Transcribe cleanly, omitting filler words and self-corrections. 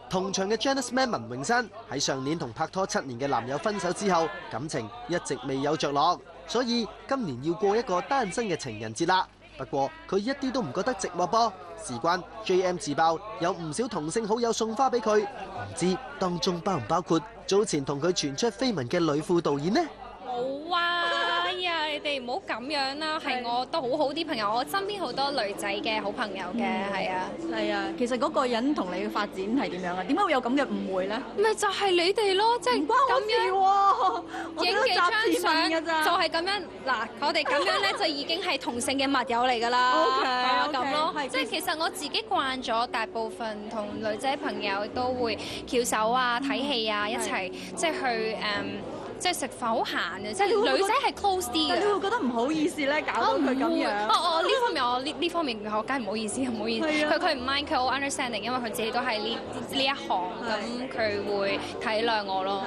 同場嘅 Janice Man 文詠珊喺上年同拍拖7年嘅男友分手之後，感情一直未有着落，所以今年要過一個單身嘅情人節啦。不過佢一啲都唔覺得寂寞噃，事關 JM 自爆有唔少同性好友送花俾佢，唔知當中包唔包括早前同佢傳出緋聞嘅女副導演呢？冇啊！哎呀，你哋唔好咁樣啦，係我都好好啲朋友，我身邊好多女仔嘅好朋友嘅，係啊。係啊，其實嗰個人同你嘅發展係點樣啊？點解會有咁嘅誤會咧？咪就係你哋咯，即係咁樣喎，影幾張相㗎咋，就係咁樣。嗱，我哋咁樣咧就已經係同性嘅密友嚟㗎啦。OK，係啊，咁咯。係即係其實我自己慣咗，大部分同女仔朋友都會翹手啊、睇戲啊，一齊即係去即係食飯好閒嘅，即係女仔係 close 啲嘅。但你會覺得唔好意思咧，搞到佢咁樣。呢方面呢方面我梗係唔好意思，唔好意思。佢唔 mind，佢好 understanding，因為佢自己都係呢一行，咁佢會體諒我咯。